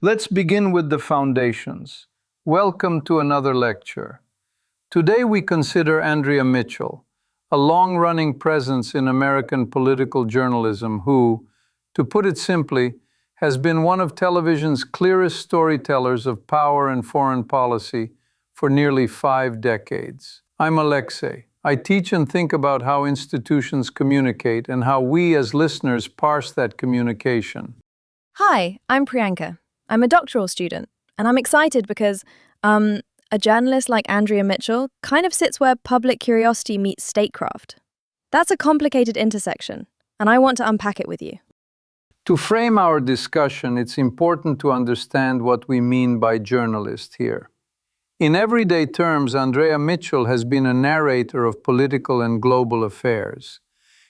Let's begin with the foundations. Welcome to another lecture. Today we consider Andrea Mitchell, a long-running presence in American political journalism who, to put it simply, has been one of television's clearest storytellers of power and foreign policy for nearly 5 decades. I'm Alexei. I teach and think about how institutions communicate and how we as listeners parse that communication. Hi, I'm Priyanka. I'm a doctoral student, and I'm excited because, a journalist like Andrea Mitchell kind of sits where public curiosity meets statecraft. That's a complicated intersection, and I want to unpack it with you. To frame our discussion, it's important to understand what we mean by journalist here. In everyday terms, Andrea Mitchell has been a narrator of political and global affairs.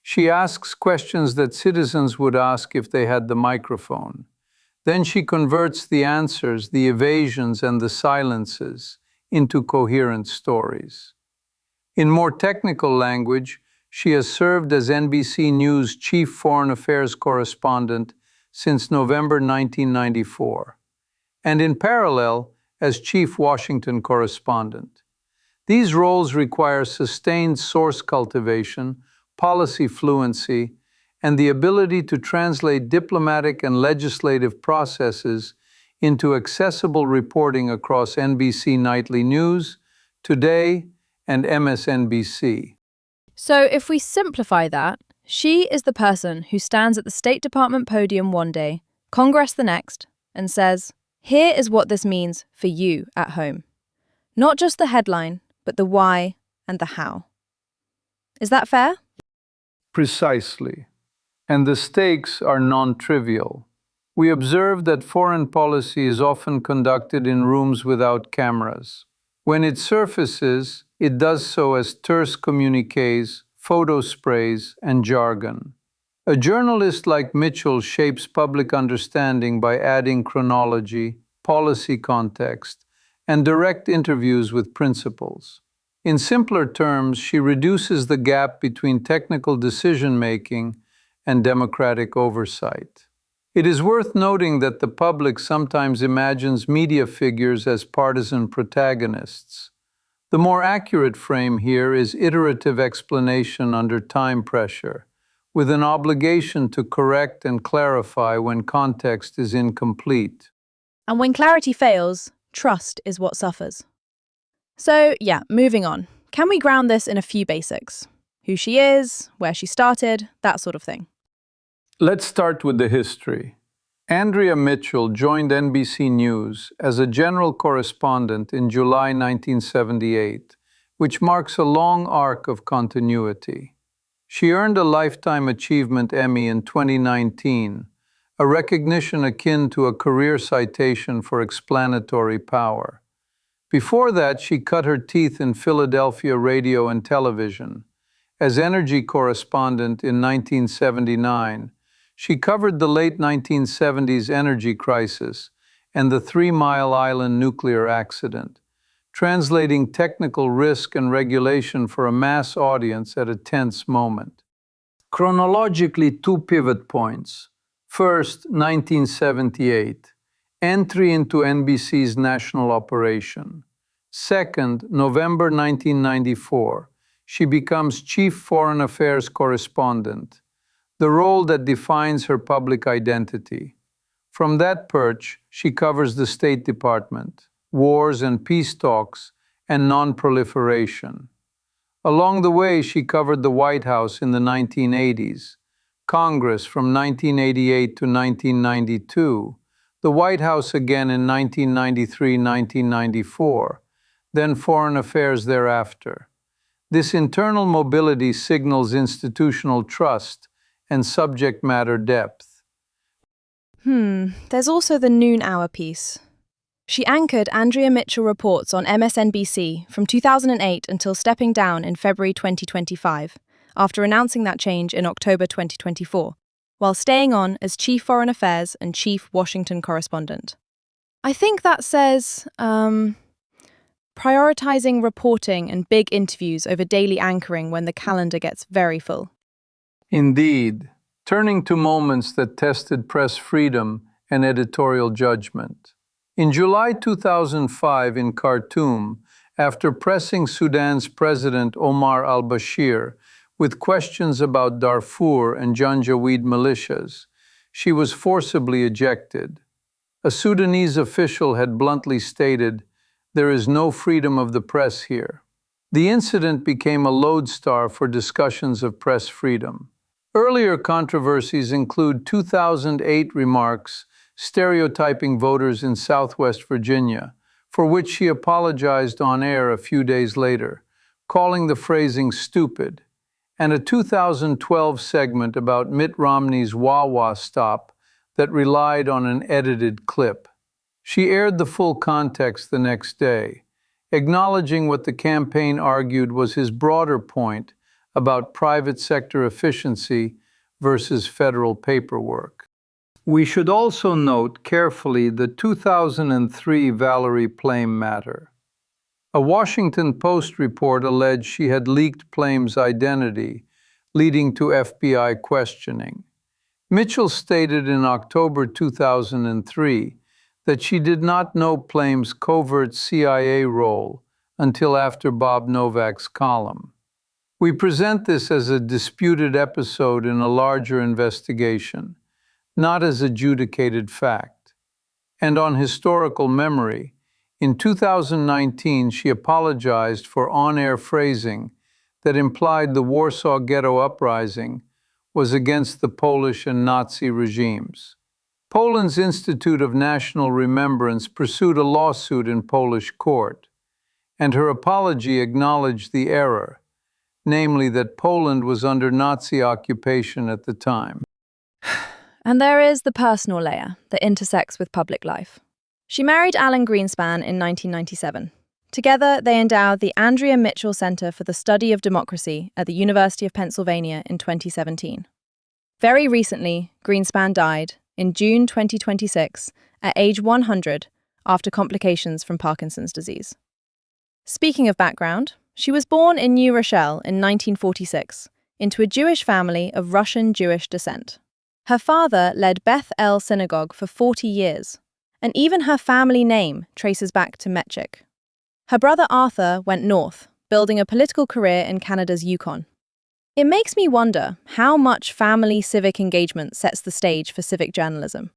She asks questions that citizens would ask if they had the microphone. Then she converts the answers, the evasions, and the silences into coherent stories. In more technical language, she has served as NBC News' chief foreign affairs correspondent since November 1994, and in parallel, as chief Washington correspondent. These roles require sustained source cultivation, policy fluency, and the ability to translate diplomatic and legislative processes into accessible reporting across NBC Nightly News, Today, and MSNBC. So, if we simplify that, she is the person who stands at the State Department podium one day, Congress the next, and says, "Here is what this means for you at home." Not just the headline, but the why and the how. Is that fair? Precisely. And the stakes are non-trivial. We observe that foreign policy is often conducted in rooms without cameras. When it surfaces, it does so as terse communiques, photo sprays, and jargon. A journalist like Mitchell shapes public understanding by adding chronology, policy context, and direct interviews with principals. In simpler terms, she reduces the gap between technical decision-making and democratic oversight. It is worth noting that the public sometimes imagines media figures as partisan protagonists. The more accurate frame here is iterative explanation under time pressure, with an obligation to correct and clarify when context is incomplete. And when clarity fails, trust is what suffers. So, moving on. Can we ground this in a few basics? Who she is, where she started, that sort of thing. Let's start with the history. Andrea Mitchell joined NBC News as a general correspondent in July 1978, which marks a long arc of continuity. She earned a Lifetime Achievement Emmy in 2019, a recognition akin to a career citation for explanatory power. Before that, she cut her teeth in Philadelphia radio and television. As energy correspondent in 1979, she covered the late 1970s energy crisis and the 3 Mile Island nuclear accident, translating technical risk and regulation for a mass audience at a tense moment. Chronologically, 2 pivot points. First, 1978, entry into NBC's national operation. Second, November 1994, she becomes chief foreign affairs correspondent, the role that defines her public identity. From that perch, she covers the State Department, wars and peace talks, and non-proliferation. Along the way, she covered the White House in the 1980s, Congress from 1988 to 1992, the White House again in 1993-1994, then foreign affairs thereafter. This internal mobility signals institutional trust and subject matter depth. There's also the noon hour piece. She anchored Andrea Mitchell Reports on MSNBC from 2008 until stepping down in February 2025, after announcing that change in October 2024, while staying on as Chief Foreign Affairs and Chief Washington Correspondent. I think that says, prioritizing reporting and big interviews over daily anchoring when the calendar gets very full. Indeed, turning to moments that tested press freedom and editorial judgment. In July 2005 in Khartoum, after pressing Sudan's President Omar al-Bashir with questions about Darfur and Janjaweed militias, she was forcibly ejected. A Sudanese official had bluntly stated, "There is no freedom of the press here." The incident became a lodestar for discussions of press freedom. Earlier controversies include 2008 remarks stereotyping voters in Southwest Virginia, for which she apologized on air a few days later, calling the phrasing stupid, and a 2012 segment about Mitt Romney's Wawa stop that relied on an edited clip. She aired the full context the next day, acknowledging what the campaign argued was his broader point about private sector efficiency versus federal paperwork. We should also note carefully the 2003 Valerie Plame matter. A Washington Post report alleged she had leaked Plame's identity, leading to FBI questioning. Mitchell stated in October 2003 that she did not know Plame's covert CIA role until after Bob Novak's column. We present this as a disputed episode in a larger investigation, not as adjudicated fact. And on historical memory, in 2019 she apologized for on-air phrasing that implied the Warsaw Ghetto Uprising was against the Polish and Nazi regimes. Poland's Institute of National Remembrance pursued a lawsuit in Polish court, and her apology acknowledged the error, namely that Poland was under Nazi occupation at the time. And there is the personal layer that intersects with public life. She married Alan Greenspan in 1997. Together, they endowed the Andrea Mitchell Center for the Study of Democracy at the University of Pennsylvania in 2017. Very recently, Greenspan died in June 2026 at age 100 after complications from Parkinson's disease. Speaking of background, she was born in New Rochelle in 1946 into a Jewish family of Russian Jewish descent. Her father led Beth El Synagogue for 40 years, and even her family name traces back to Metchik. Her brother Arthur went north, building a political career in Canada's Yukon. It makes me wonder how much family civic engagement sets the stage for civic journalism.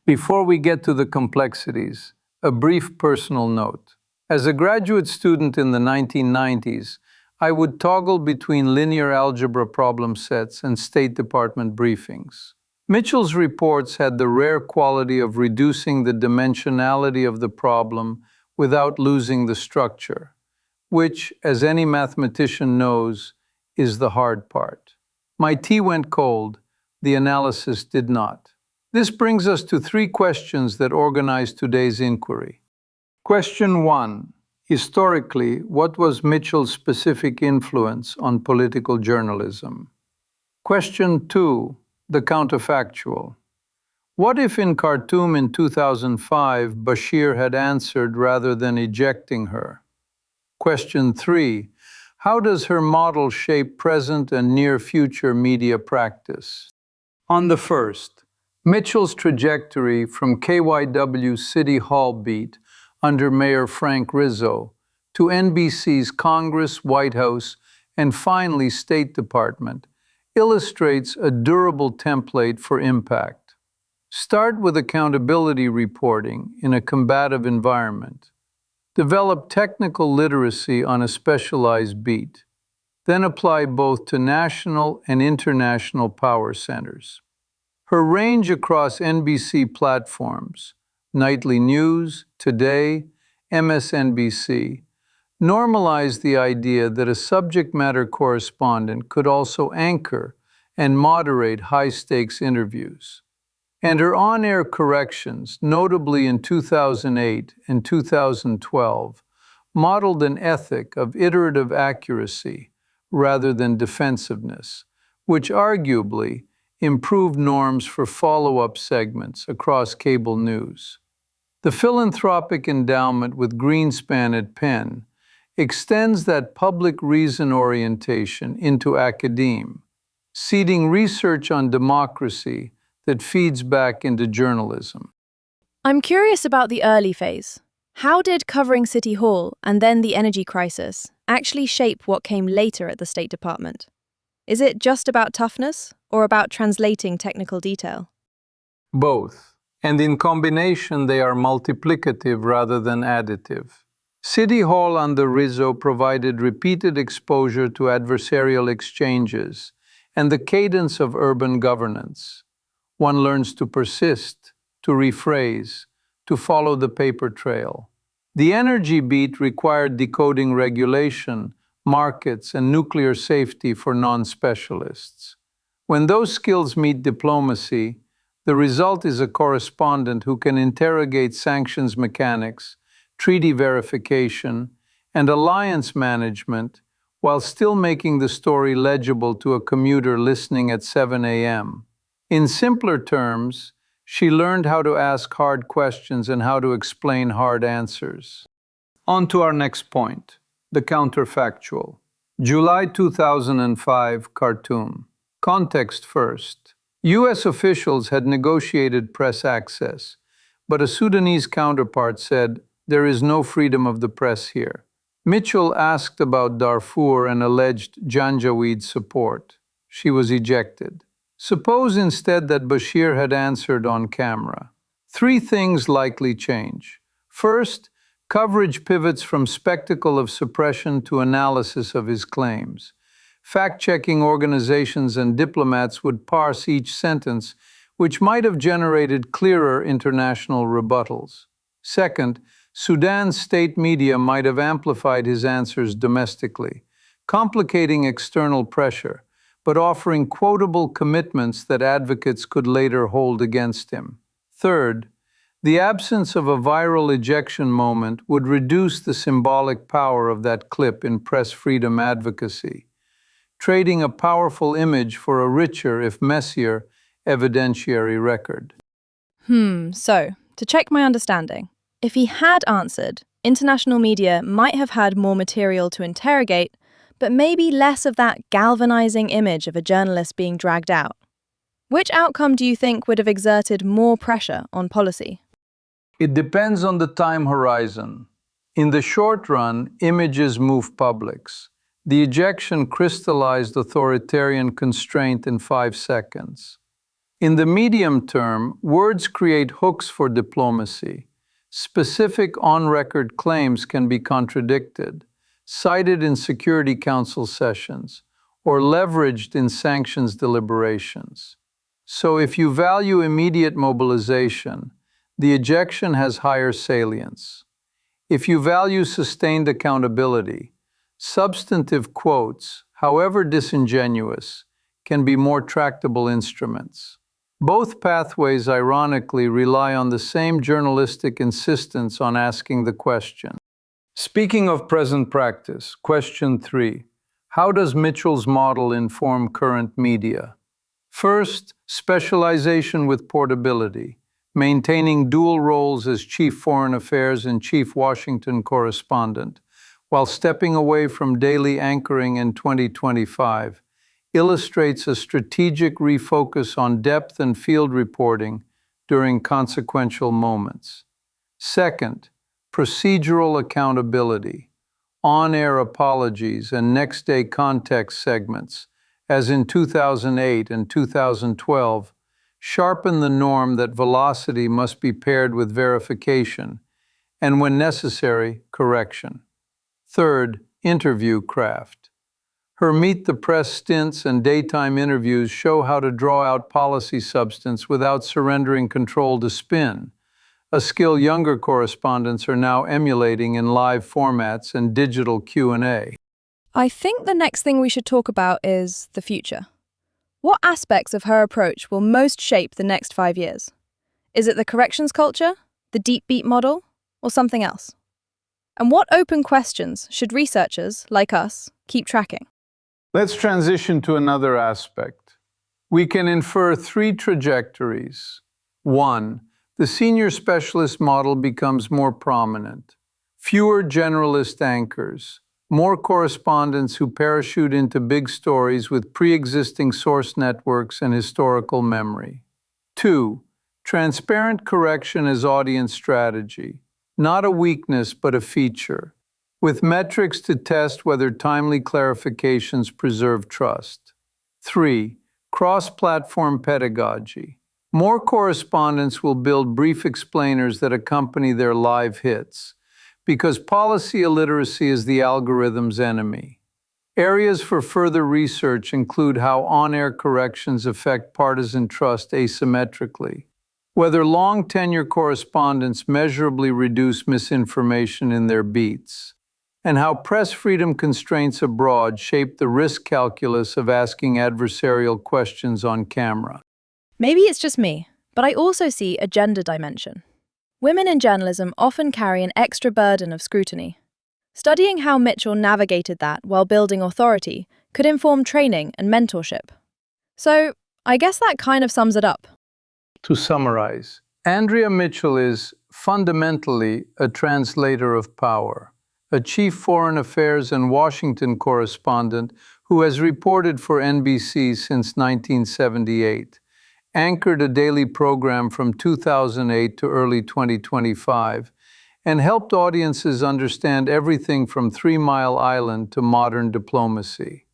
Before we get to the complexities, a brief personal note. As a graduate student in the 1990s, I would toggle between linear algebra problem sets and State Department briefings. Mitchell's reports had the rare quality of reducing the dimensionality of the problem without losing the structure, which, as any mathematician knows, is the hard part. My tea went cold, the analysis did not. This brings us to three questions that organize today's inquiry. Question 1. Historically, what was Mitchell's specific influence on political journalism? Question 2. The counterfactual. What if in Khartoum in 2005, Bashir had answered rather than ejecting her? Question 3. How does her model shape present and near-future media practice? On the first, Mitchell's trajectory from KYW City Hall beat under Mayor Frank Rizzo to NBC's Congress, White House, and finally State Department illustrates a durable template for impact. Start with accountability reporting in a combative environment. Develop technical literacy on a specialized beat. Then apply both to national and international power centers. Her range across NBC platforms, Nightly News, Today, MSNBC, normalized the idea that a subject matter correspondent could also anchor and moderate high-stakes interviews. And her on-air corrections, notably in 2008 and 2012, modeled an ethic of iterative accuracy rather than defensiveness, which arguably improved norms for follow-up segments across cable news. The philanthropic endowment with Greenspan at Penn extends that public reason orientation into academe, seeding research on democracy that feeds back into journalism. I'm curious about the early phase. How did covering City Hall and then the energy crisis actually shape what came later at the State Department? Is it just about toughness or about translating technical detail? Both, and in combination they are multiplicative rather than additive. City Hall under Rizzo provided repeated exposure to adversarial exchanges and the cadence of urban governance. One learns to persist, to rephrase, to follow the paper trail. The energy beat required decoding regulation, markets, and nuclear safety for non-specialists. When those skills meet diplomacy, the result is a correspondent who can interrogate sanctions mechanics, treaty verification, and alliance management while still making the story legible to a commuter listening at 7 a.m. In simpler terms, she learned how to ask hard questions and how to explain hard answers. On to our next point, the counterfactual. July 2005, Khartoum. Context first. U.S. officials had negotiated press access, but a Sudanese counterpart said, "There is no freedom of the press here." Mitchell asked about Darfur and alleged Janjaweed support. She was ejected. Suppose instead that Bashir had answered on camera. Three things likely change. First, coverage pivots from spectacle of suppression to analysis of his claims. Fact-checking organizations and diplomats would parse each sentence, which might have generated clearer international rebuttals. Second, Sudan's state media might have amplified his answers domestically, complicating external pressure, but offering quotable commitments that advocates could later hold against him. Third, the absence of a viral ejection moment would reduce the symbolic power of that clip in press freedom advocacy, trading a powerful image for a richer, if messier, evidentiary record. So, to check my understanding, if he had answered, international media might have had more material to interrogate, but maybe less of that galvanizing image of a journalist being dragged out. Which outcome do you think would have exerted more pressure on policy? It depends on the time horizon. In the short run, images move publics. The ejection crystallized authoritarian constraint in 5 seconds. In the medium term, words create hooks for diplomacy. Specific on-record claims can be contradicted, cited in Security Council sessions, or leveraged in sanctions deliberations. So if you value immediate mobilization, the ejection has higher salience. If you value sustained accountability, substantive quotes, however disingenuous, can be more tractable instruments. Both pathways, ironically, rely on the same journalistic insistence on asking the question. Speaking of present practice, question 3. How does Mitchell's model inform current media? First, specialization with portability, maintaining dual roles as chief foreign affairs and chief Washington correspondent, while stepping away from daily anchoring in 2025, illustrates a strategic refocus on depth and field reporting during consequential moments. Second, procedural accountability, on-air apologies and next-day context segments, as in 2008 and 2012, sharpen the norm that velocity must be paired with verification, and when necessary, correction. Third, interview craft. Her Meet the Press stints and daytime interviews show how to draw out policy substance without surrendering control to spin, a skill younger correspondents are now emulating in live formats and digital Q&A. I think the next thing we should talk about is the future. What aspects of her approach will most shape the next 5 years? Is it the corrections culture, the deep beat model, or something else? And what open questions should researchers, like us, keep tracking? Let's transition to another aspect. We can infer 3 trajectories. 1. The senior specialist model becomes more prominent. Fewer generalist anchors, more correspondents who parachute into big stories with pre-existing source networks and historical memory. 2. Transparent correction as audience strategy. Not a weakness, but a feature, with metrics to test whether timely clarifications preserve trust. 3. Cross-platform pedagogy. More correspondents will build brief explainers that accompany their live hits, because policy illiteracy is the algorithm's enemy. Areas for further research include how on-air corrections affect partisan trust asymmetrically, whether long tenure correspondents measurably reduce misinformation in their beats, and how press freedom constraints abroad shape the risk calculus of asking adversarial questions on camera. Maybe it's just me, but I also see a gender dimension. Women in journalism often carry an extra burden of scrutiny. Studying how Mitchell navigated that while building authority could inform training and mentorship. So, I guess that kind of sums it up. To summarize, Andrea Mitchell is fundamentally a translator of power, a chief foreign affairs and Washington correspondent who has reported for NBC since 1978, anchored a daily program from 2008 to early 2025, and helped audiences understand everything from 3 Mile Island to modern diplomacy.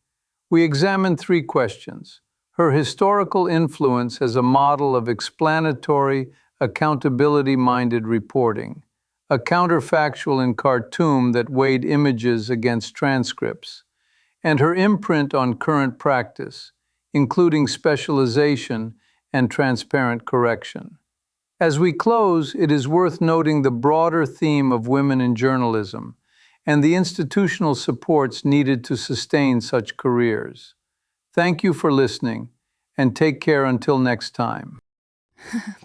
We examined 3 questions: her historical influence as a model of explanatory, accountability-minded reporting, a counterfactual in Khartoum that weighed images against transcripts, and her imprint on current practice, including specialization and transparent correction. As we close, it is worth noting the broader theme of women in journalism and the institutional supports needed to sustain such careers. Thank you for listening, and take care until next time.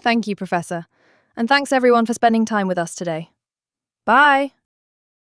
Thank you, Professor. And thanks everyone for spending time with us today. Bye!